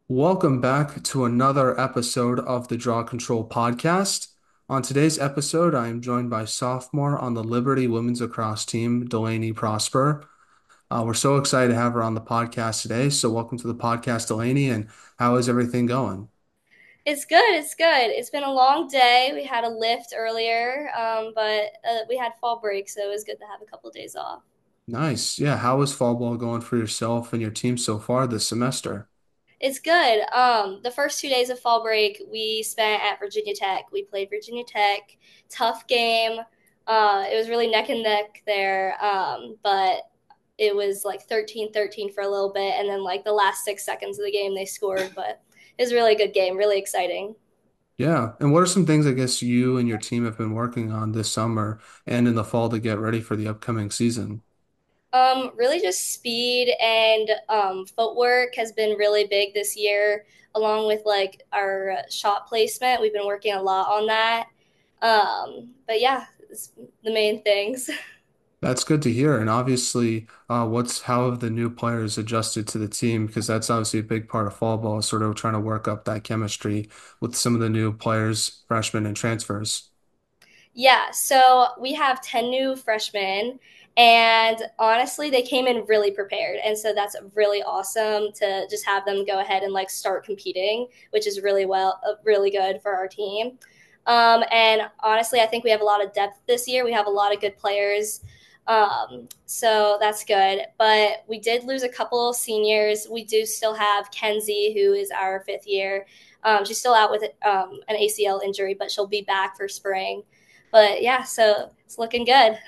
Welcome back to another episode of the Draw Control podcast. On today's episode, I am joined by sophomore on the Liberty women's lacrosse team, Delainy Prosper. We're so excited to have her on the podcast today. So, welcome to the podcast, Delaney. And how is everything going? It's good. It's good. It's been a long day. We had a lift earlier, but we had fall break, so it was good to have a couple of days off. Nice. Yeah. How is fall ball going for yourself and your team so far this semester? It's good. The first 2 days of fall break we spent at Virginia Tech. We played Virginia Tech. Tough game. It was really neck and neck there, but it was like 13-13 for a little bit, and then like the last 6 seconds of the game they scored. But it was a really good game. Really exciting. Yeah. And what are some things I guess you and your team have been working on this summer and in the fall to get ready for the upcoming season? Really just speed and footwork has been really big this year, along with like our shot placement. We've been working a lot on that. But yeah, it's the main things. That's good to hear. And obviously, how have the new players adjusted to the team? Because that's obviously a big part of fall ball, is sort of trying to work up that chemistry with some of the new players, freshmen, and transfers. Yeah, so we have 10 new freshmen, and honestly, they came in really prepared. And so that's really awesome to just have them go ahead and like start competing, which is really good for our team. And honestly, I think we have a lot of depth this year. We have a lot of good players. So that's good. But we did lose a couple of seniors. We do still have Kenzie, who is our fifth year. She's still out with an ACL injury, but she'll be back for spring. But yeah, so it's looking good.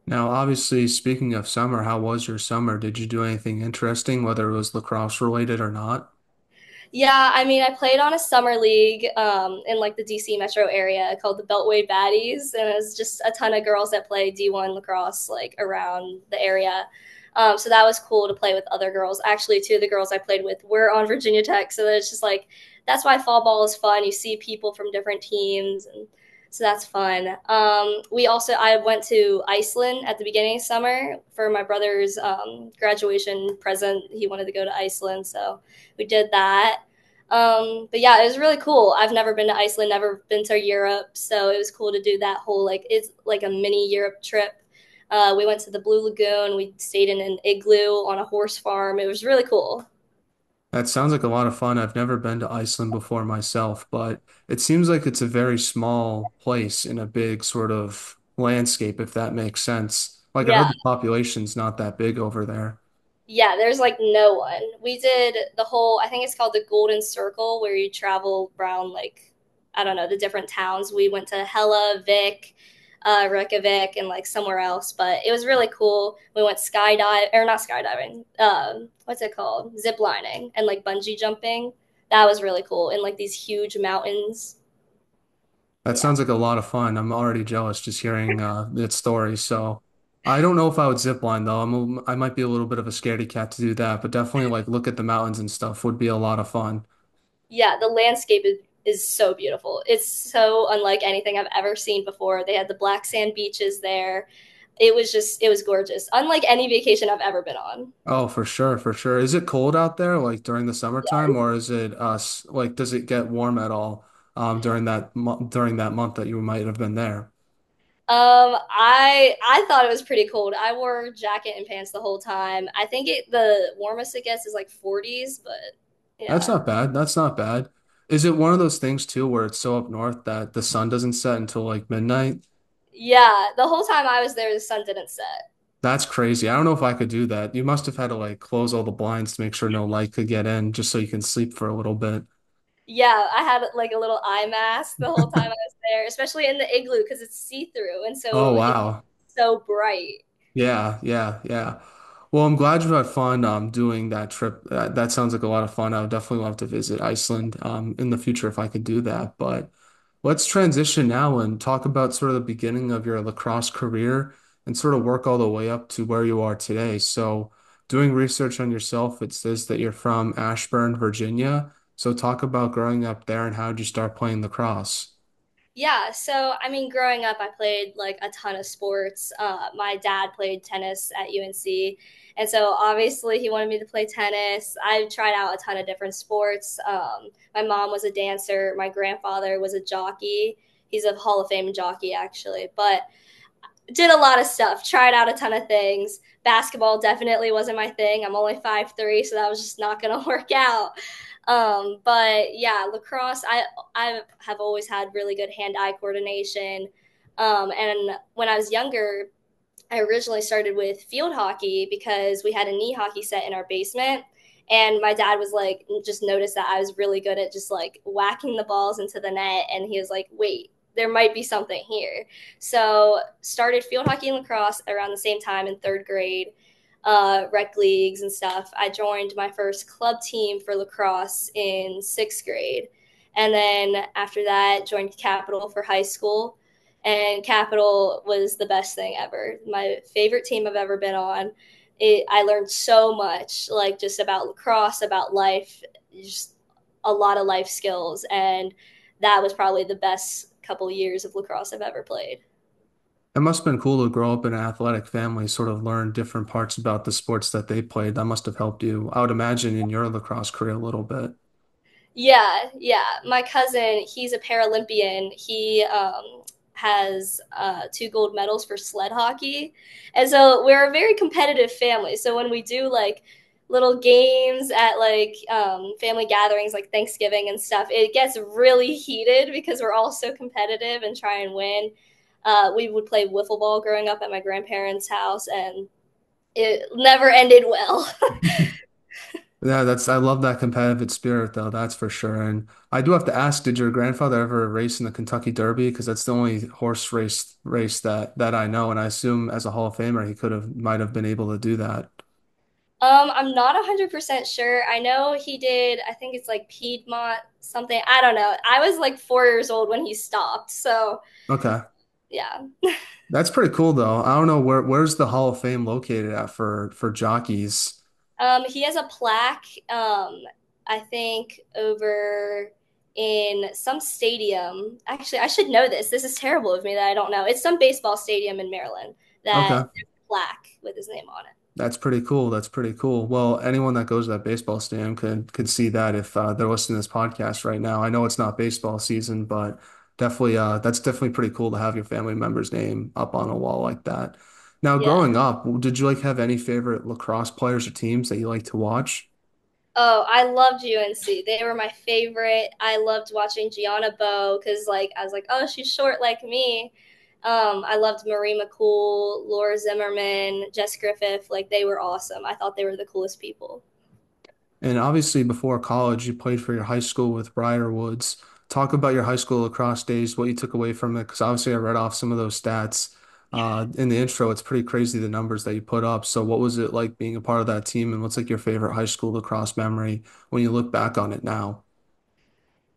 Now, obviously, speaking of summer, how was your summer? Did you do anything interesting, whether it was lacrosse related or not? Yeah, I mean, I played on a summer league in like the DC metro area called the Beltway Baddies, and it was just a ton of girls that play D1 lacrosse like around the area. So that was cool to play with other girls. Actually, two of the girls I played with were on Virginia Tech, so it's just like that's why fall ball is fun. You see people from different teams, and so that's fun. I went to Iceland at the beginning of summer for my brother's graduation present. He wanted to go to Iceland, so we did that. But yeah, it was really cool. I've never been to Iceland, never been to Europe, so it was cool to do that whole like it's like a mini Europe trip. We went to the Blue Lagoon. We stayed in an igloo on a horse farm. It was really cool. That sounds like a lot of fun. I've never been to Iceland before myself, but it seems like it's a very small place in a big sort of landscape, if that makes sense. Like I Yeah, heard the population's not that big over there. yeah. There's like no one. We did the whole. I think it's called the Golden Circle, where you travel around like I don't know the different towns. We went to Hella, Vic, Reykjavik, and like somewhere else. But it was really cool. We went skydive or not skydiving. What's it called? Zip lining and like bungee jumping. That was really cool in like these huge mountains. That Yeah. sounds like a lot of fun. I'm already jealous just hearing its story. So I don't know if I would zip line though. I might be a little bit of a scaredy cat to do that, but definitely like look at the mountains and stuff would be a lot of fun. Yeah, the landscape is so beautiful. It's so unlike anything I've ever seen before. They had the black sand beaches there. It was gorgeous. Unlike any vacation I've ever been on. Oh, for sure, for sure. Is it cold out there like during the summertime or is it like does it get warm at all during that month that you might have been there? I thought it was pretty cold. I wore jacket and pants the whole time. I think the warmest it gets is like 40s, but That's yeah. not bad. That's not bad. Is it one of those things too where it's so up north that the sun doesn't set until like midnight? Yeah, the whole time I was there the sun didn't set. That's crazy. I don't know if I could do that. You must have had to like close all the blinds to make sure no light could get in just so you can sleep for a little bit. Yeah, I had like a little eye mask the whole time I was there, especially in the igloo because it's see-through and Oh so it's wow. so bright. Yeah, yeah, yeah. Well, I'm glad you had fun doing that trip. That sounds like a lot of fun. I would definitely love to visit Iceland in the future if I could do that. But let's transition now and talk about sort of the beginning of your lacrosse career and sort of work all the way up to where you are today. So, doing research on yourself, it says that you're from Ashburn, Virginia. So, talk about growing up there and how did you start playing lacrosse? Yeah, so I mean, growing up, I played like a ton of sports. My dad played tennis at UNC, and so obviously he wanted me to play tennis. I tried out a ton of different sports. My mom was a dancer. My grandfather was a jockey. He's a Hall of Fame jockey, actually, but did a lot of stuff. Tried out a ton of things. Basketball definitely wasn't my thing. I'm only 5'3", so that was just not going to work out. But yeah, lacrosse, I have always had really good hand-eye coordination. And when I was younger, I originally started with field hockey because we had a knee hockey set in our basement. And my dad was like, just noticed that I was really good at just like whacking the balls into the net. And he was like, wait, there might be something here. So started field hockey and lacrosse around the same time in third grade, rec leagues and stuff. I joined my first club team for lacrosse in sixth grade. And then after that, joined Capital for high school, and Capital was the best thing ever. My favorite team I've ever been on. I learned so much, like just about lacrosse, about life, just a lot of life skills, and that was probably the best couple years of lacrosse I've ever played. It must have been cool to grow up in an athletic family, sort of learn different parts about the sports that they played. That must have helped you, I would imagine, in your lacrosse career a little bit. Yeah, yeah. My cousin, he's a Paralympian. He has two gold medals for sled hockey. And so we're a very competitive family. So when we do like little games at like family gatherings like Thanksgiving and stuff, it gets really heated because we're all so competitive and try and win. We would play wiffle ball growing up at my grandparents' house, and it never ended well. Yeah, I love that competitive spirit though, that's for sure. And I do have to ask, did your grandfather ever race in the Kentucky Derby? Because that's the only horse race that I know, and I assume as a Hall of Famer he might have been able to do that. I'm not 100% sure. I know he did, I think it's like Piedmont something. I don't know. I was like 4 years old when he stopped. So, Okay. yeah. That's pretty cool though. I don't know where's the Hall of Fame located at for jockeys. He has a plaque, I think, over in some stadium. Actually, I should know this. This is terrible of me that I don't know. It's some baseball stadium in Maryland that Okay. there's a plaque with his name on it. That's pretty cool. That's pretty cool. Well, anyone that goes to that baseball stadium could see that if they're listening to this podcast right now. I know it's not baseball season, but definitely that's definitely pretty cool to have your family member's name up on a wall like that. Now, Yeah. growing up, did you like have any favorite lacrosse players or teams that you like to watch? Oh, I loved UNC. They were my favorite. I loved watching Gianna Bo because, like, I was like, oh, she's short like me. I loved Marie McCool, Laura Zimmerman, Jess Griffith. Like, they were awesome. I thought they were the coolest people. And obviously, before college, you played for your high school with Woods. Talk about your high school lacrosse days, what you took away from it, because obviously I read off some of those stats in the intro. It's pretty crazy the numbers that you put up. So, what was it like being a part of that team, and what's like your favorite high school lacrosse memory when you look back on it now?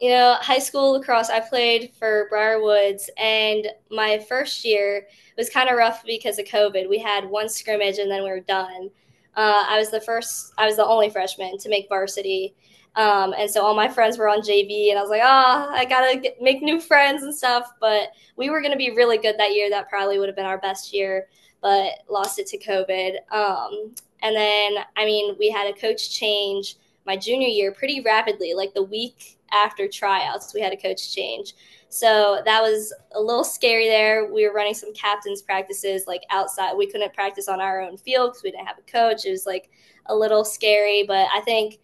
You know, high school lacrosse, I played for Woods, and my first year was kind of rough because of COVID. We had one scrimmage and then we were done. I was the only freshman to make varsity. And so all my friends were on JV, and I was like, I gotta make new friends and stuff. But we were gonna be really good that year. That probably would have been our best year, but lost it to COVID. And then, I mean, we had a coach change my junior year pretty rapidly, like the week after tryouts, we had a coach change. So that was a little scary there. We were running some captains practices like outside. We couldn't practice on our own field because we didn't have a coach. It was like a little scary, but I think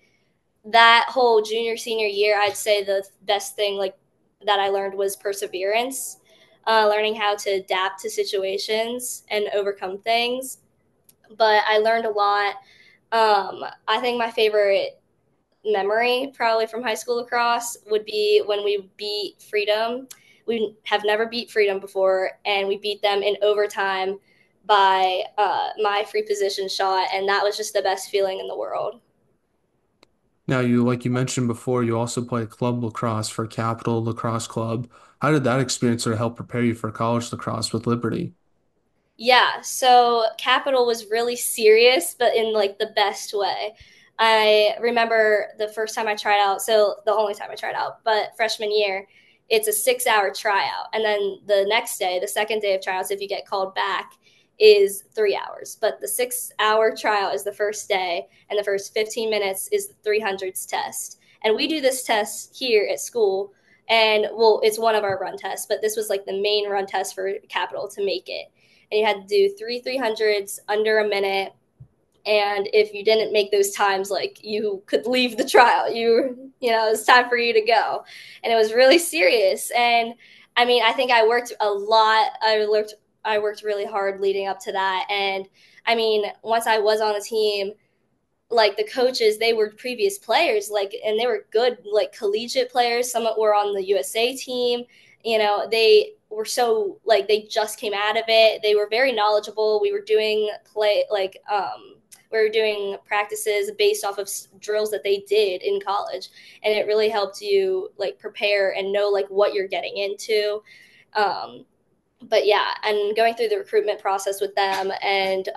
that whole junior senior year, I'd say the best thing like that I learned was perseverance, learning how to adapt to situations and overcome things. But I learned a lot. I think my favorite memory probably from high school lacrosse would be when we beat Freedom. We have never beat Freedom before, and we beat them in overtime by my free position shot, and that was just the best feeling in the world. Now, you like you mentioned before, you also play club lacrosse for Capital Lacrosse Club. How did that experience sort of help prepare you for college lacrosse with Liberty? Yeah, so Capital was really serious, but in like the best way. I remember the first time I tried out, so the only time I tried out, but freshman year, it's a 6 hour tryout. And then the next day, the second day of tryouts, if you get called back, is 3 hours. But the 6 hour tryout is the first day, and the first 15 minutes is the 300s test. And we do this test here at school. And well, it's one of our run tests, but this was like the main run test for Capital to make it. And you had to do 300s under a minute, and if you didn't make those times, like, you could leave the trial. It's time for you to go. And it was really serious. And I mean, I think I worked a lot. I worked really hard leading up to that. And I mean, once I was on the team, like, the coaches, they were previous players, like, and they were good, like, collegiate players. Some were on the USA team. They were so, like, they just came out of it. They were very knowledgeable. We were doing practices based off of drills that they did in college, and it really helped you, like, prepare and know, like, what you're getting into. um, but yeah, and going through the recruitment process with them, and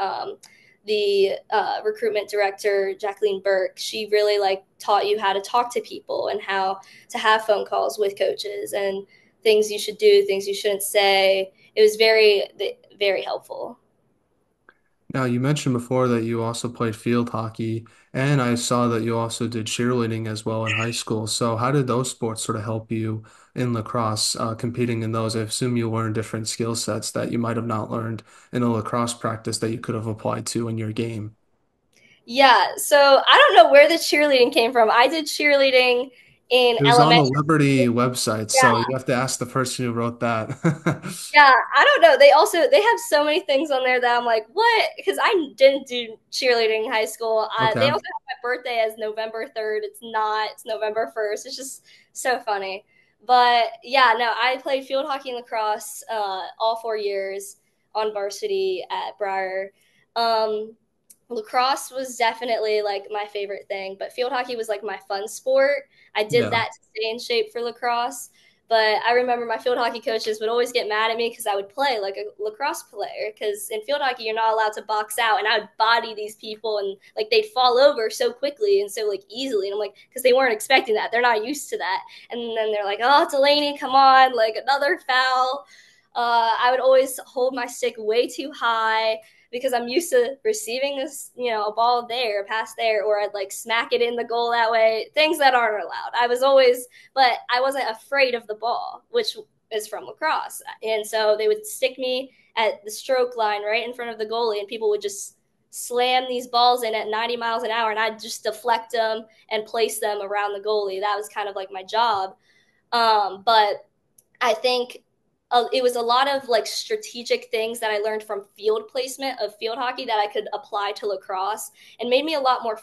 the recruitment director, Jacqueline Burke, she really, like, taught you how to talk to people and how to have phone calls with coaches and things you should do, things you shouldn't say. It was very, very helpful. Now, you mentioned before that you also played field hockey, and I saw that you also did cheerleading as well in high school. So, how did those sports sort of help you in lacrosse, competing in those? I assume you learned different skill sets that you might have not learned in a lacrosse practice that you could have applied to in your game. Yeah, so I don't know where the cheerleading came from. I did cheerleading in It was on the elementary. Liberty website, so you Yeah, have to ask the person who wrote that. yeah, I don't know. They have so many things on there that I'm like, what? Because I didn't do cheerleading in high school. They Okay. also have my birthday as November 3rd. It's not. It's November 1st. It's just so funny. But yeah, no, I played field hockey and lacrosse all 4 years on varsity at Briar. Um, Lacrosse was definitely, like, my favorite thing, but field hockey was, like, my fun sport. I did Yeah. that to stay in shape for lacrosse. But I remember my field hockey coaches would always get mad at me because I would play like a lacrosse player. Because in field hockey, you're not allowed to box out, and I would body these people, and, like, they'd fall over so quickly and so, like, easily. And I'm like, because they weren't expecting that, they're not used to that. And then they're like, "Oh, Delaney, come on, like, another foul." I would always hold my stick way too high because I'm used to receiving a ball there, a pass there, or I'd, like, smack it in the goal that way. Things that aren't allowed. But I wasn't afraid of the ball, which is from lacrosse. And so they would stick me at the stroke line right in front of the goalie, and people would just slam these balls in at 90 miles an hour, and I'd just deflect them and place them around the goalie. That was kind of like my job. But I think it was a lot of, like, strategic things that I learned from field placement of field hockey that I could apply to lacrosse, and made me a lot more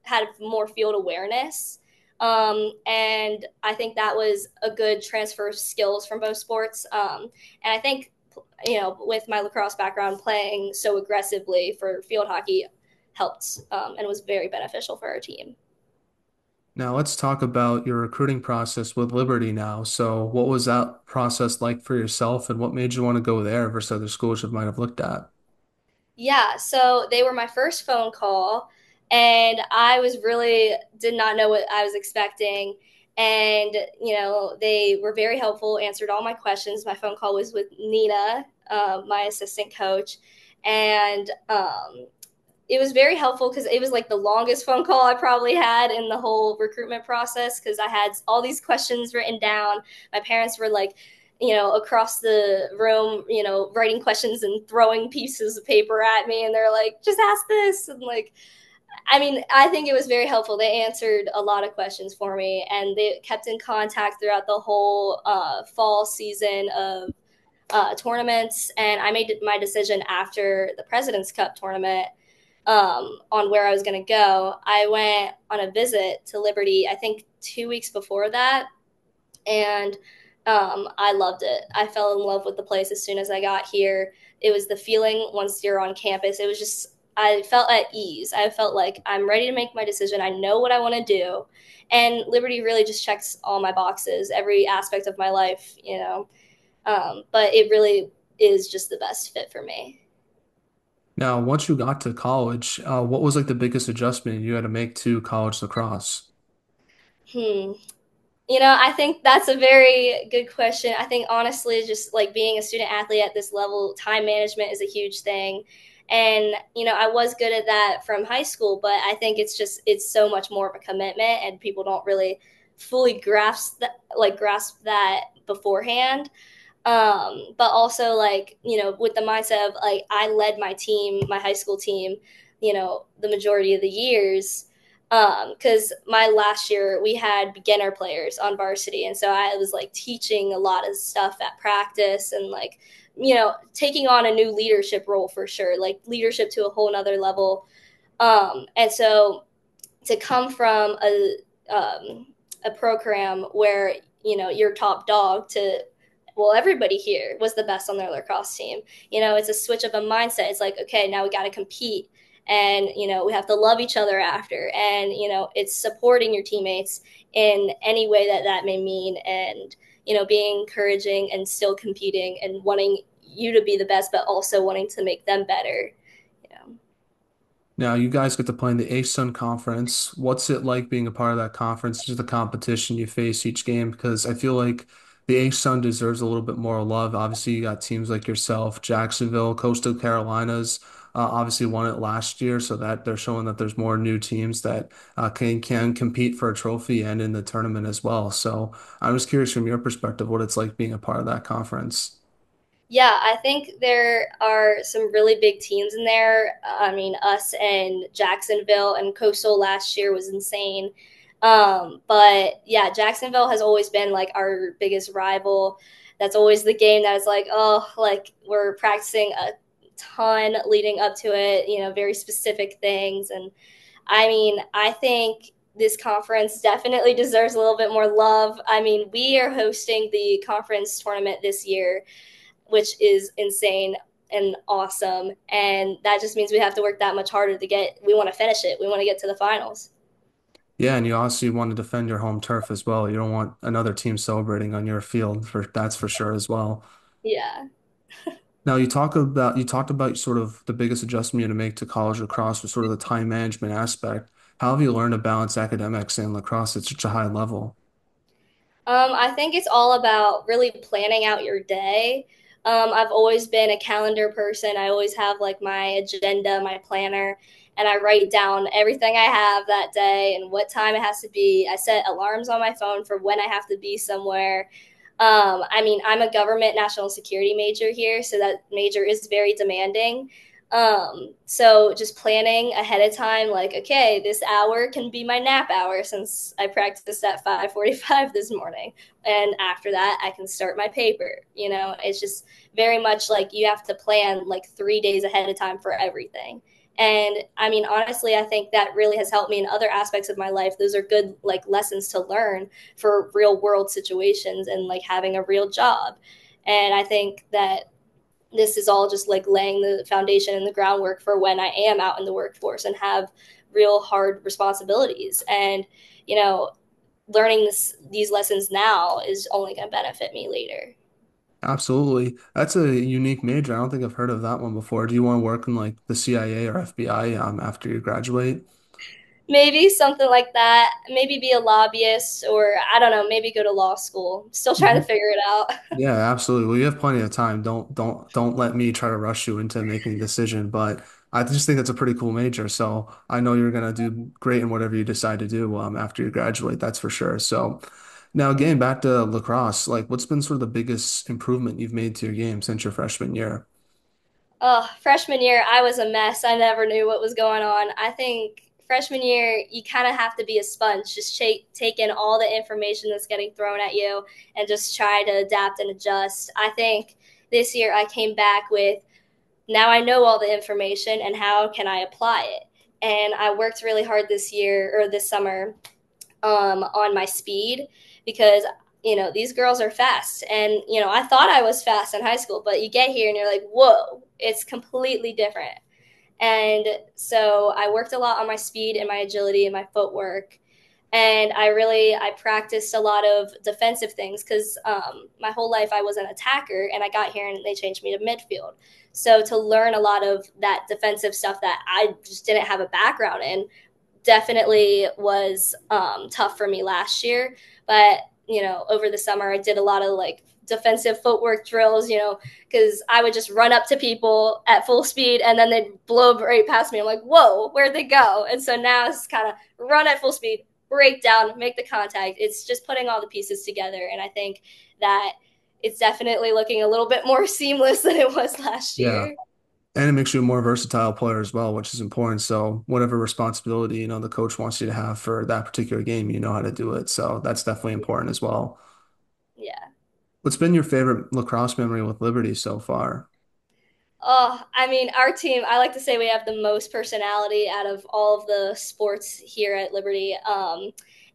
had more field awareness. And I think that was a good transfer of skills from both sports. And I think, with my lacrosse background, playing so aggressively for field hockey helped, and was very beneficial for our team. Now let's talk about your recruiting process with Liberty now. So, what was that process like for yourself, and what made you want to go there versus other schools you might have looked at? Yeah, so they were my first phone call, and I was really did not know what I was expecting. And, they were very helpful, answered all my questions. My phone call was with Nina, my assistant coach, and it was very helpful because it was, like, the longest phone call I probably had in the whole recruitment process because I had all these questions written down. My parents were, like, across the room, writing questions and throwing pieces of paper at me, and they're like, just ask this. And, like, I mean, I think it was very helpful. They answered a lot of questions for me, and they kept in contact throughout the whole fall season of tournaments. And I made my decision after the President's Cup tournament on where I was going to go. I went on a visit to Liberty, I think 2 weeks before that, and I loved it. I fell in love with the place as soon as I got here. It was the feeling once you're on campus. It was just, I felt at ease. I felt like I'm ready to make my decision. I know what I want to do. And Liberty really just checks all my boxes, every aspect of my life. But it really is just the best fit for me. Now, once you got to college, what was like the biggest adjustment you had to make to college lacrosse? Hmm. I think that's a very good question. I think honestly, just like being a student athlete at this level, time management is a huge thing. And, I was good at that from high school, but I think it's so much more of a commitment and people don't really fully grasp that beforehand. But also like, with the mindset of like I led my team, my high school team, the majority of the years. Because my last year we had beginner players on varsity, and so I was like teaching a lot of stuff at practice and like taking on a new leadership role for sure, like leadership to a whole nother level. And so to come from a program where you're top dog to, well, everybody here was the best on their lacrosse team. It's a switch of a mindset. It's like, okay, now we got to compete, and we have to love each other after, and it's supporting your teammates in any way that that may mean, and being encouraging and still competing and wanting you to be the best, but also wanting to make them better. you know Now, you guys get to play in the ASUN conference. What's it like being a part of that conference? Just the competition you face each game? Because I feel like the ASUN deserves a little bit more love. Obviously, you got teams like yourself, Jacksonville, Coastal Carolinas, obviously won it last year, so that they're showing that there's more new teams that can compete for a trophy and in the tournament as well. So I'm just curious from your perspective what it's like being a part of that conference. Yeah, I think there are some really big teams in there. I mean, us and Jacksonville and Coastal last year was insane. But yeah, Jacksonville has always been like our biggest rival. That's always the game that is like, oh, like we're practicing a ton leading up to it, very specific things. And I mean, I think this conference definitely deserves a little bit more love. I mean, we are hosting the conference tournament this year, which is insane and awesome. And that just means we have to work that much harder we want to finish it. We want to get to the finals. Yeah, and you also want to defend your home turf as well. You don't want another team celebrating on your field for that's for sure as well. Yeah. Now you talked about sort of the biggest adjustment you had to make to college lacrosse was sort of the time management aspect. How have you learned to balance academics and lacrosse at such a high level? I think it's all about really planning out your day. I've always been a calendar person. I always have like my agenda, my planner, and I write down everything I have that day and what time it has to be. I set alarms on my phone for when I have to be somewhere. I mean, I'm a government national security major here, so that major is very demanding. So just planning ahead of time, like, okay, this hour can be my nap hour since I practiced at 5:45 this morning. And after that, I can start my paper. It's just very much like you have to plan like 3 days ahead of time for everything. And I mean, honestly, I think that really has helped me in other aspects of my life. Those are good like lessons to learn for real world situations and like having a real job. And I think that this is all just like laying the foundation and the groundwork for when I am out in the workforce and have real hard responsibilities. And, you know, learning these lessons now is only going to benefit me later. Absolutely. That's a unique major. I don't think I've heard of that one before. Do you want to work in like the CIA or FBI after you graduate? Maybe something like that. Maybe be a lobbyist, or I don't know, maybe go to law school. Still trying to figure it out. Yeah, absolutely. Well, you have plenty of time. Don't let me try to rush you into making a decision. But I just think that's a pretty cool major. So I know you're gonna do great in whatever you decide to do after you graduate. That's for sure. So now again, back to lacrosse. Like, what's been sort of the biggest improvement you've made to your game since your freshman year? Oh, freshman year, I was a mess. I never knew what was going on. I think freshman year, you kind of have to be a sponge, just take in all the information that's getting thrown at you and just try to adapt and adjust. I think this year I came back with, now I know all the information and how can I apply it? And I worked really hard this year or this summer on my speed, because these girls are fast, and I thought I was fast in high school, but you get here and you're like, whoa, it's completely different. And so I worked a lot on my speed and my agility and my footwork. And I practiced a lot of defensive things because my whole life I was an attacker, and I got here and they changed me to midfield. So to learn a lot of that defensive stuff that I just didn't have a background in definitely was tough for me last year. But over the summer, I did a lot of like defensive footwork drills, because I would just run up to people at full speed and then they'd blow right past me. I'm like, whoa, where'd they go? And so now it's kind of run at full speed, break down, make the contact. It's just putting all the pieces together. And I think that it's definitely looking a little bit more seamless than it was last Yeah. year. And it makes you a more versatile player as well, which is important. So whatever responsibility, the coach wants you to have for that particular game, you know how to do it. So that's definitely important as well. Yeah. What's been your favorite lacrosse memory with Liberty so far? Oh, I mean, our team, I like to say we have the most personality out of all of the sports here at Liberty.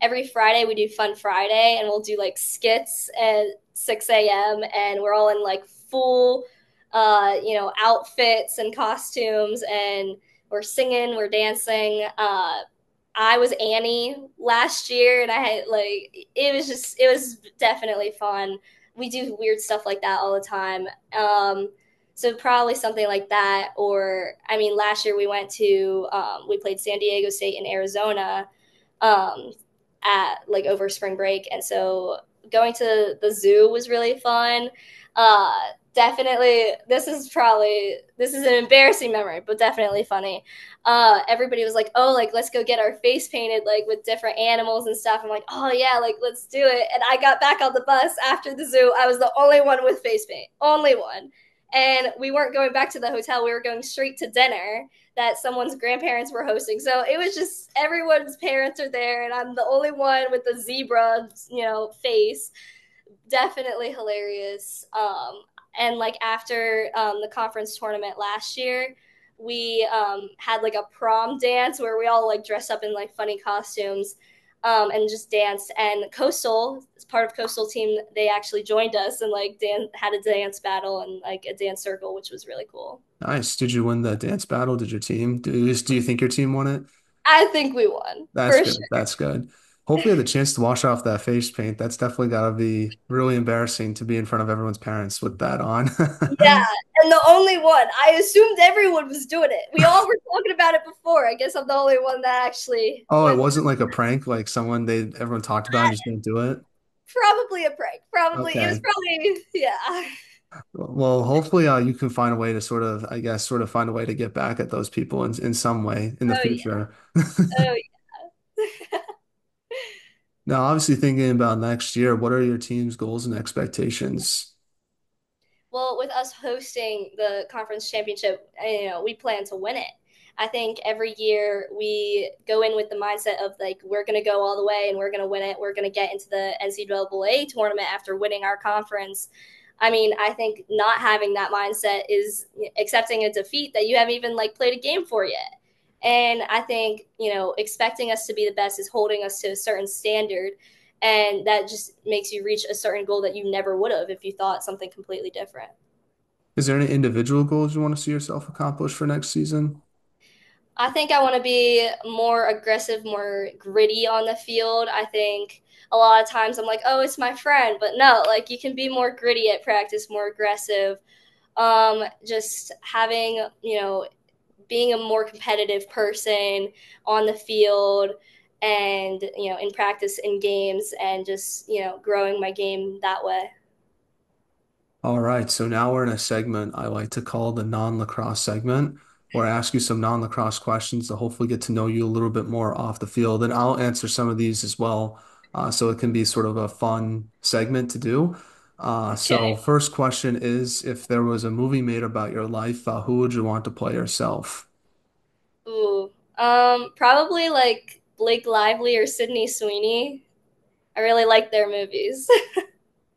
Every Friday we do Fun Friday and we'll do like skits at 6 a.m. and we're all in like full, outfits and costumes and we're singing, we're dancing. I was Annie last year and I had like, it was definitely fun. We do weird stuff like that all the time. So probably something like that. Or I mean, last year we played San Diego State in Arizona um, at like over spring break, and so going to the zoo was really fun. Uh, Definitely, this is an embarrassing memory, but definitely funny. Everybody was like, "Oh, like let's go get our face painted like with different animals and stuff." I'm like, "Oh yeah, like let's do it." And I got back on the bus after the zoo. I was the only one with face paint, only one. And we weren't going back to the hotel. We were going straight to dinner that someone's grandparents were hosting. So it was just everyone's parents are there, and I'm the only one with the zebra, face. Definitely hilarious. And like after the conference tournament last year, we had like a prom dance where we all like dressed up in like funny costumes and just danced. And Coastal, as part of Coastal team, they actually joined us and like had a dance battle and like a dance circle, which was really cool. Nice. Did you win the dance battle? Did your team? Do you think your team won it? I think we won That's for good. sure. That's good. Hopefully, you had the chance to wash off that face paint. That's definitely got to be really embarrassing to be in front of everyone's parents with that on. Yeah, and the only one. I assumed everyone was doing it. We all were talking about it before. I guess I'm the only one that actually Oh, it went. wasn't like a prank, like everyone talked about and just didn't do it. Probably a prank. Probably it was Okay. probably yeah. Well, hopefully, you can find a way to sort of, I guess, sort of find a way to get back at those people in some way in the Oh yeah. future. Oh yeah. Now, obviously, thinking about next year, what are your team's goals and expectations? Well, with us hosting the conference championship, we plan to win it. I think every year we go in with the mindset of like we're going to go all the way and we're going to win it. We're going to get into the NCAA tournament after winning our conference. I mean, I think not having that mindset is accepting a defeat that you haven't even like played a game for yet. And I think, expecting us to be the best is holding us to a certain standard. And that just makes you reach a certain goal that you never would have if you thought something completely different. Is there any individual goals you want to see yourself accomplish for next season? I think I want to be more aggressive, more gritty on the field. I think a lot of times I'm like, oh, it's my friend, but no, like you can be more gritty at practice, more aggressive. Just having, being a more competitive person on the field and, in practice, in games, and just, growing my game that way. All right, so now we're in a segment I like to call the non-lacrosse segment, where I ask you some non-lacrosse questions to hopefully get to know you a little bit more off the field, and I'll answer some of these as well, so it can be sort of a fun segment to do. So Okay. first question is, if there was a movie made about your life, who would you want to play yourself? Ooh. Probably like Blake Lively or Sydney Sweeney. I really like their movies.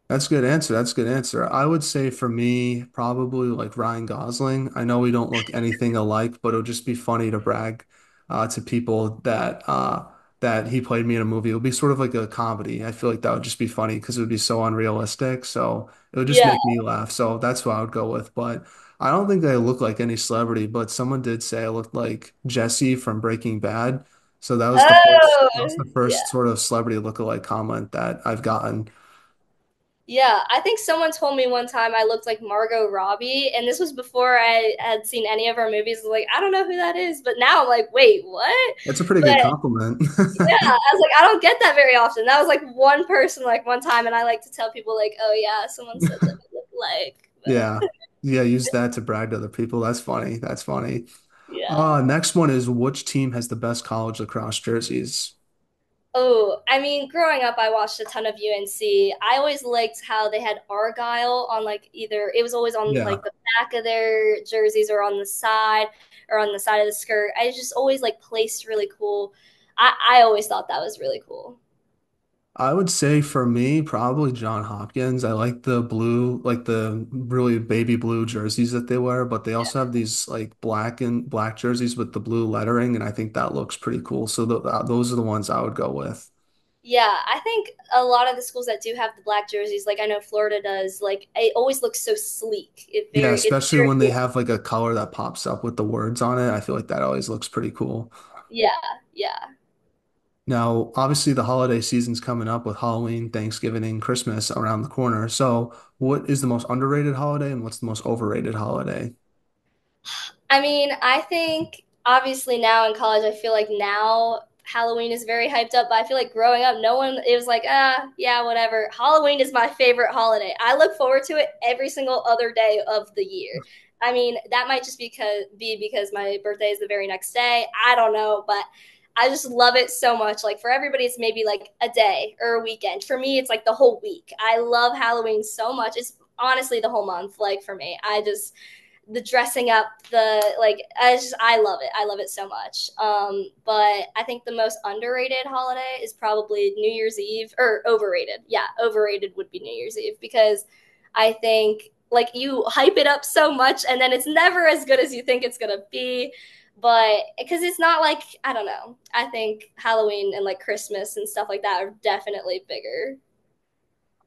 That's a good answer. That's a good answer. I would say for me, probably like Ryan Gosling. I know we don't look anything alike, but it would just be funny to brag to people that he played me in a movie. It would be sort of like a comedy. I feel like that would just be funny because it would be so unrealistic. So it would just Yeah. make me laugh. So that's what I would go with. But I don't think I look like any celebrity, but someone did say I looked like Jesse from Breaking Bad. So Oh, that was the yeah. first sort of celebrity lookalike comment that I've gotten. Yeah, I think someone told me one time I looked like Margot Robbie, and this was before I had seen any of her movies. I was like, I don't know who that is, but now I'm like, wait, what? That's a pretty But good compliment. yeah, I was like, I don't get that very often. That was like one person, like one time, and I like to tell people, like, oh yeah, someone said that I look like, Yeah. but Yeah, use that to brag to other people. That's funny. That's funny. yeah. Next one is which team has the best college lacrosse jerseys? Oh, I mean, growing up, I watched a ton of UNC. I always liked how they had Argyle on like either it was always on Yeah. like the back of their jerseys or on the side of the skirt. I just always like placed really cool. I always thought that was really cool. I would say for me, probably John Hopkins. I like the blue, like the really baby blue jerseys that they wear, but they also have these like black jerseys with the blue lettering, and I think that looks pretty cool. So those are the ones I would go with. Yeah, I think a lot of the schools that do have the black jerseys, like I know Florida does, like it always looks so sleek. Yeah, It's especially very when they cool. have like a color that pops up with the words on it. I feel like that always looks pretty cool. Yeah, yeah. Now, obviously, the holiday season's coming up with Halloween, Thanksgiving, and Christmas around the corner. So, what is the most underrated holiday and what's the most overrated holiday? I mean, I think obviously now in college, I feel like now Halloween is very hyped up, but I feel like growing up, no one, it was like, yeah, whatever. Halloween is my favorite holiday. I look forward to it every single other day of the year. I mean, that might just because my birthday is the very next day. I don't know, but I just love it so much. Like for everybody, it's maybe like a day or a weekend. For me, it's like the whole week. I love Halloween so much. It's honestly the whole month. Like for me, I just the dressing up, the like I love it. I love it so much. But I think the most underrated holiday is probably New Year's Eve, or overrated. Yeah, overrated would be New Year's Eve, because I think like you hype it up so much and then it's never as good as you think it's gonna be. But because it's not like, I don't know. I think Halloween and like Christmas and stuff like that are definitely bigger.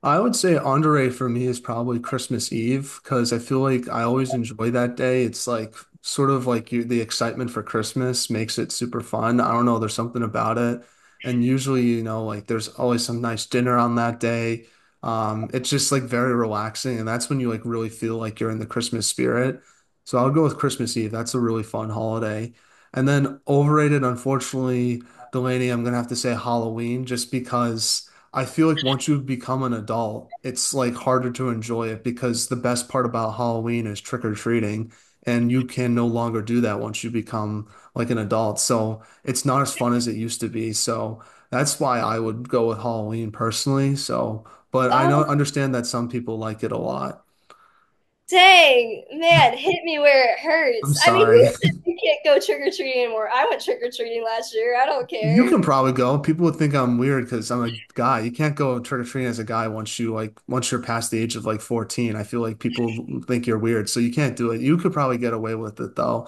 I would say underrated for me is probably Christmas Eve because I feel like I always enjoy that day. It's like sort of like the excitement for Christmas makes it super fun. I don't know, there's something about it. And usually, like there's always some nice dinner on that day. It's just like very relaxing, and that's when you like really feel like you're in the Christmas spirit. So I would go with Christmas Eve. That's a really fun holiday. And then overrated, unfortunately, Delaney, I'm gonna have to say Halloween just because. I feel like once you become an adult, it's like harder to enjoy it because the best part about Halloween is trick or treating, and you can no longer do that once you become like an adult. So it's not as fun as it used to be. So that's why I would go with Halloween personally. So, but I know Oh, understand that some people like it a lot. dang, man, hit me where it I'm hurts. I mean, who sorry. said you can't go trick or treating anymore? I went trick or treating last year. I don't You care. can probably go. People would think I'm weird because I'm a guy. You can't go trick or treating as a guy once you're past the age of like 14. I feel like people think you're weird, so you can't do it. You could probably get away with it though.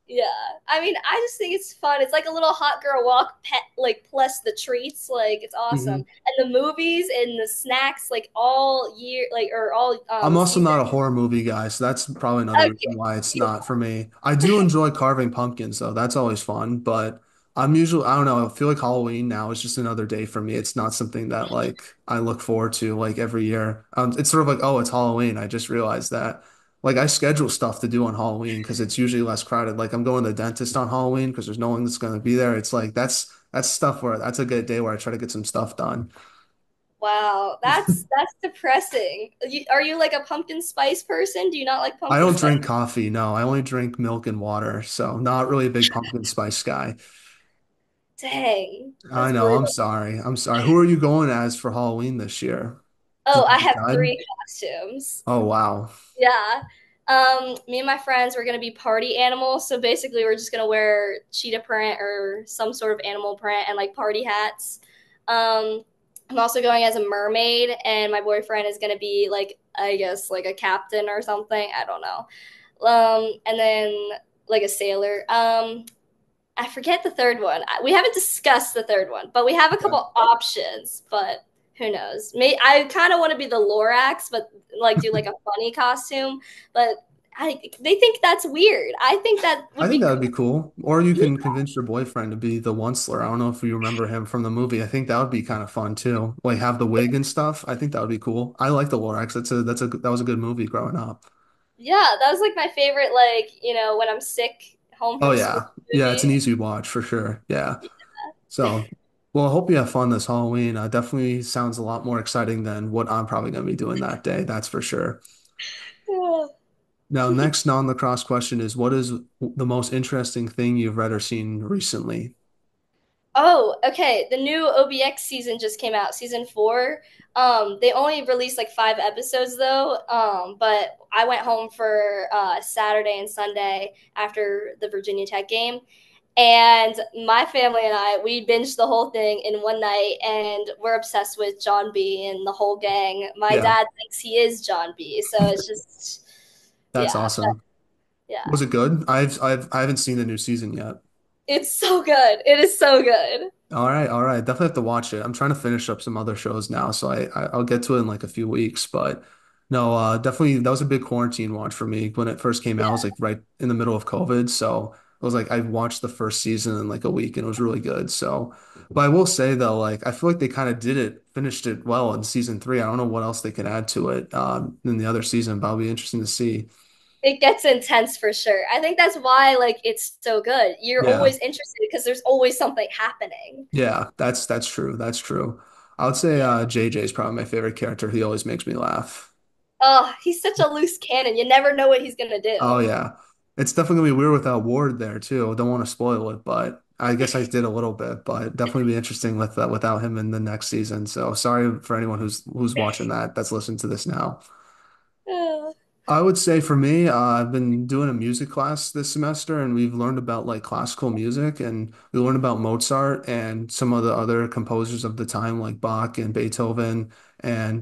Yeah, I mean, I just think it's fun. It's like a little hot girl walk, pet like plus the treats, like it's awesome. Mhm. And the movies and the snacks, like all year, like or all I'm also season. not a horror movie guy, so that's probably another reason Okay, why it's not for me. I do enjoy carving pumpkins though. That's always fun, but I don't know, I feel like Halloween now is just another day for me. It's not something that like I look forward to like every year. It's sort of like, oh, it's Halloween. I just realized that. Like I schedule stuff to do on Halloween because it's usually less crowded. Like I'm going to the dentist on Halloween because there's no one that's going to be there. It's like that's stuff where that's a good day where I try to get some stuff done. wow, that's depressing. Are you like a pumpkin spice person? Do you not like I pumpkin don't spice? drink coffee. No, I only drink milk and water. So not really a big pumpkin spice guy. Dang, I that's know. I'm brutal. sorry. I'm sorry. Who are you going as for Halloween this year? Oh, Did you I have decide? three costumes. Oh, wow. Yeah. Me and my friends were gonna be party animals. So basically, we're just gonna wear cheetah print or some sort of animal print and like party hats. I'm also going as a mermaid, and my boyfriend is gonna be like, I guess, like a captain or something. I don't know. And then like a sailor. I forget the third one. We haven't discussed the third one, but we have a Yeah. couple options. But who knows? I kind of want to be the Lorax, but like do like a funny costume. But they think that's weird. I think that I would think be that would cool. be cool. Or you can convince your boyfriend to be the Onceler. I don't know if you remember him from the movie. I think that would be kind of fun too. Like have the wig and stuff. I think that would be cool. I like the Lorax. That was a good movie growing up. Yeah, that was like my favorite, like, when I'm sick, home Oh from school yeah. Yeah, it's movie. an easy watch for sure. Yeah. So, well, I hope you have fun this Halloween. Definitely sounds a lot more exciting than what I'm probably going to be doing that day. That's for sure. Yeah. Now, next non-lacrosse question is what is the most interesting thing you've read or seen recently? Oh, okay. The new OBX season just came out, season 4. They only released like 5 episodes though. But I went home for Saturday and Sunday after the Virginia Tech game, and my family and I we binged the whole thing in one night, and we're obsessed with John B and the whole gang. My Yeah, dad thinks he is John B, so it's just that's yeah, awesome. yeah. Was it good? I haven't seen the new season yet. It's so good. It is so good. All right, all right. Definitely have to watch it. I'm trying to finish up some other shows now, so I'll get to it in like a few weeks. But no, definitely that was a big quarantine watch for me when it first came out. It was Yeah. like right in the middle of COVID, so it was like I watched the first season in like a week, and it was really good. So, but I will say though, like I feel like they kind of finished it well in season three. I don't know what else they could add to it in the other season, but it'll be interesting to see. It gets intense for sure. I think that's why like it's so good. You're Yeah. always interested because there's always something happening. Yeah, that's true. That's true. I would say Yeah. JJ is probably my favorite character. He always makes me laugh. Oh, he's such a loose cannon. You never know what he's gonna Oh do. yeah. It's definitely gonna be weird without Ward there too. Don't want to spoil it, but I guess I did a little bit, but definitely be interesting with without him in the next season. So sorry for anyone who's watching that's listening to this now. Yeah. I would say for me, I've been doing a music class this semester, and we've learned about like classical music, and we learned about Mozart and some of the other composers of the time, like Bach and Beethoven, and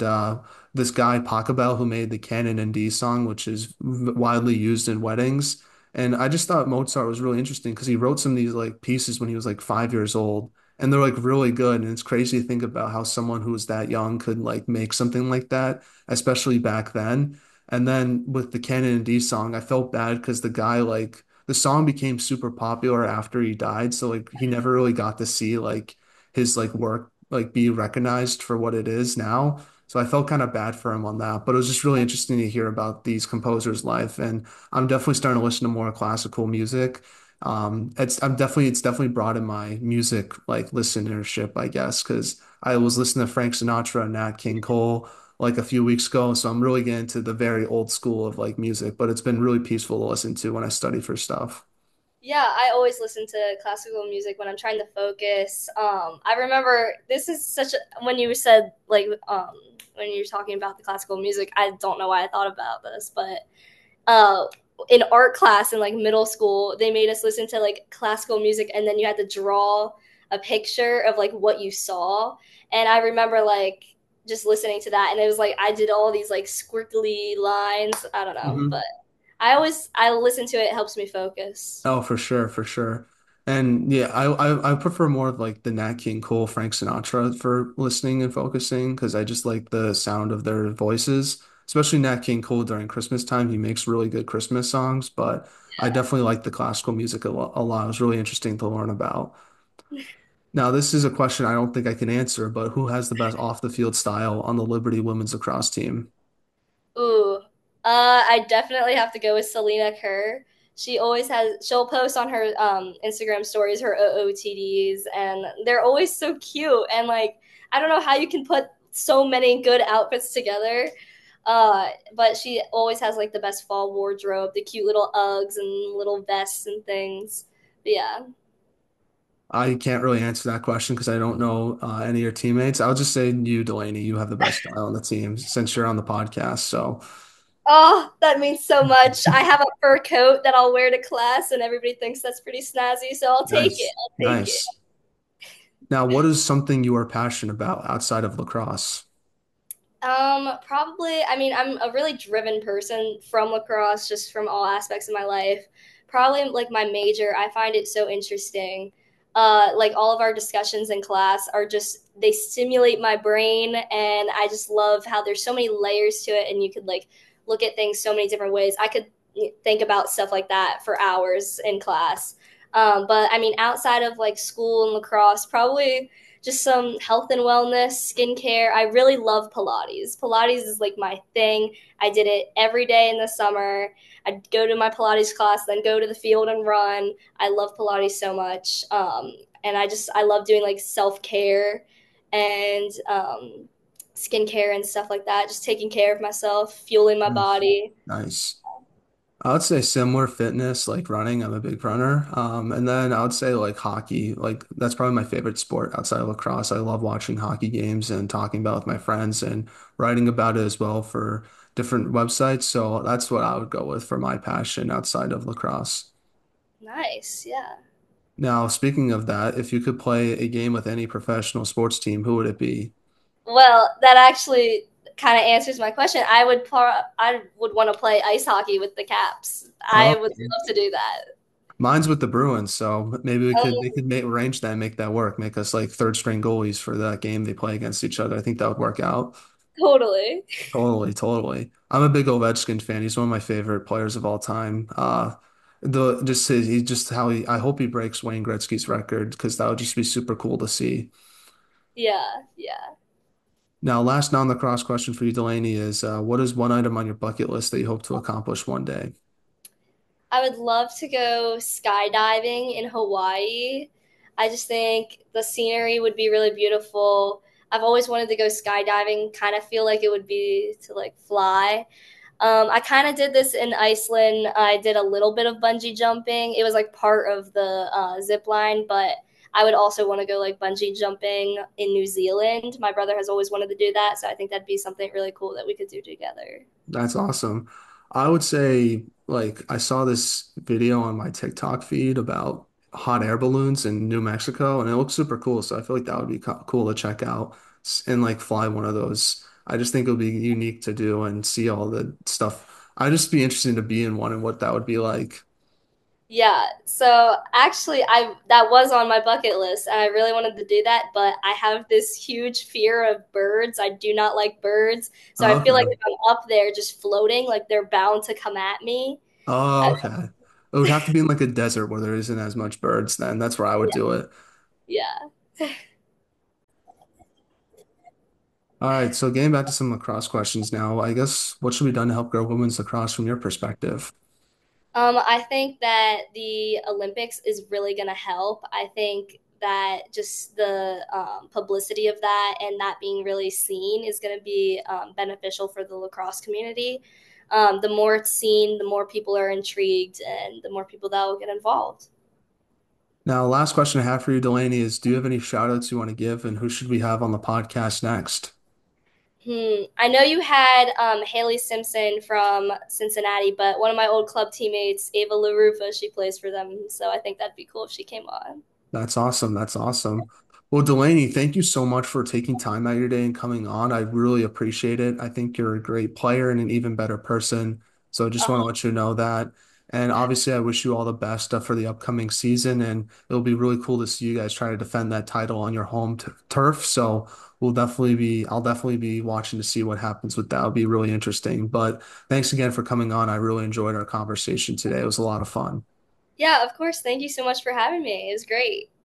this guy Pachelbel who made the Canon in D song, which is widely used in weddings. And I just thought Mozart was really interesting because he wrote some of these like pieces when he was like 5 years old, and they're like really good. And it's crazy to think about how someone who was that young could like make something like that, especially back then. And then with the Canon and D song, I felt bad because the guy like the song became super popular after he died, so like he never really got to see like his like work like be recognized for what it is now. So I felt kind of bad for him on that, but it was just really interesting to hear about these composers' life, and I'm definitely starting to listen to more classical music. It's definitely broadened my music like listenership, I guess, because I was listening to Frank Sinatra and Nat King Cole like a few weeks ago. So I'm really getting into the very old school of like music, but it's been really peaceful to listen to when I study for stuff. Yeah, I always listen to classical music when I'm trying to focus. I remember this is such a when you said like when you're talking about the classical music, I don't know why I thought about this, but uh in art class in like middle school, they made us listen to like classical music, and then you had to draw a picture of like what you saw. And I remember like just listening to that, and it was like I did all these like squiggly lines. I don't know, but Hmm. I listen to it. It helps me focus. Oh, for sure, for sure. And yeah, I prefer more of like the Nat King Cole, Frank Sinatra for listening and focusing because I just like the sound of their voices, especially Nat King Cole during Christmas time. He makes really good Christmas songs, but I definitely like the classical music a lot. It was really interesting to learn about. Now, this is a question I don't think I can answer, but who has the best off the field style on the Liberty women's lacrosse team? Ooh, I definitely have to go with Selena Kerr. She'll post on her Instagram stories her OOTDs, and they're always so cute. And like, I don't know how you can put so many good outfits together. But she always has like the best fall wardrobe, the cute little Uggs and little vests and things. But yeah. I can't really answer that question because I don't know any of your teammates. I'll just say you, Delaney, you have the best style on the team since you're on the podcast. So Oh, that means so much. I have a fur coat that I'll wear to class, and everybody thinks that's pretty snazzy, so I'll take it. nice, I'll take it. nice. Now, what is something you are passionate about outside of lacrosse? Probably, I mean, I'm a really driven person from lacrosse, just from all aspects of my life. Probably like my major, I find it so interesting. Like all of our discussions in class are just they stimulate my brain, and I just love how there's so many layers to it, and you could like look at things so many different ways. I could think about stuff like that for hours in class. But I mean, outside of like school and lacrosse, probably just some health and wellness, skincare. I really love Pilates. Pilates is like my thing. I did it every day in the summer. I'd go to my Pilates class, then go to the field and run. I love Pilates so much. And I love doing like self care and skincare and stuff like that. Just taking care of myself, fueling my Nice. body. Nice. I would say similar fitness, like running. I'm a big runner. And then I would say like hockey. Like that's probably my favorite sport outside of lacrosse. I love watching hockey games and talking about it with my friends and writing about it as well for different websites. So that's what I would go with for my passion outside of lacrosse. Nice, yeah. Now, speaking of that, if you could play a game with any professional sports team, who would it be? Well, that actually kind of answers my question. I would want to play ice hockey with the Caps. I Oh, would love to do that. mine's with the Bruins, so maybe they Um, could make arrange that and make that work, make us like third string goalies for that game they play against each other. I think that would work out. totally. Totally, totally. I'm a big Ovechkin fan. He's one of my favorite players of all time. The just his, he just how he I hope he breaks Wayne Gretzky's record because that would just be super cool to see. Yeah, yeah. Now, last non-lacrosse question for you, Delaney, is what is one item on your bucket list that you hope to accomplish one day? I would love to go skydiving in Hawaii. I just think the scenery would be really beautiful. I've always wanted to go skydiving, kind of feel like it would be to like fly. I kind of did this in Iceland. I did a little bit of bungee jumping. It was like part of the zip line, but I would also want to go like bungee jumping in New Zealand. My brother has always wanted to do that, so I think that'd be something really cool that we could do together. That's awesome. I would say, like, I saw this video on my TikTok feed about hot air balloons in New Mexico, and it looks super cool. So I feel like that would be cool to check out and like fly one of those. I just think it would be unique to do and see all the stuff. I'd just be interested to be in one and what that would be like. Yeah, so actually I that was on my bucket list and I really wanted to do that, but I have this huge fear of birds. I do not like birds. So I feel like Okay. if I'm up there just floating, like they're bound to come at me. Oh, I, okay. It would have to be in like a desert where there isn't as much birds then. That's where I would do it. yeah. All right, so getting back to some lacrosse questions now, I guess what should be done to help grow women's lacrosse from your perspective? I think that the Olympics is really going to help. I think that just the publicity of that and that being really seen is going to be beneficial for the lacrosse community. The more it's seen, the more people are intrigued and the more people that will get involved. Now, last question I have for you, Delaney, is do you have any shout outs you want to give and who should we have on the podcast next? I know you had Haley Simpson from Cincinnati, but one of my old club teammates, Ava LaRufa, she plays for them. So I think that'd be cool if she came on. That's awesome. That's awesome. Well, Delaney, thank you so much for taking time out of your day and coming on. I really appreciate it. I think you're a great player and an even better person. So I just want to let you know that. And obviously, I wish you all the best for the upcoming season. And it'll be really cool to see you guys try to defend that title on your home turf. So I'll definitely be watching to see what happens with that. It'll be really interesting. But thanks again for coming on. I really enjoyed our conversation today. It was a lot of fun. Yeah, of course. Thank you so much for having me. It was great.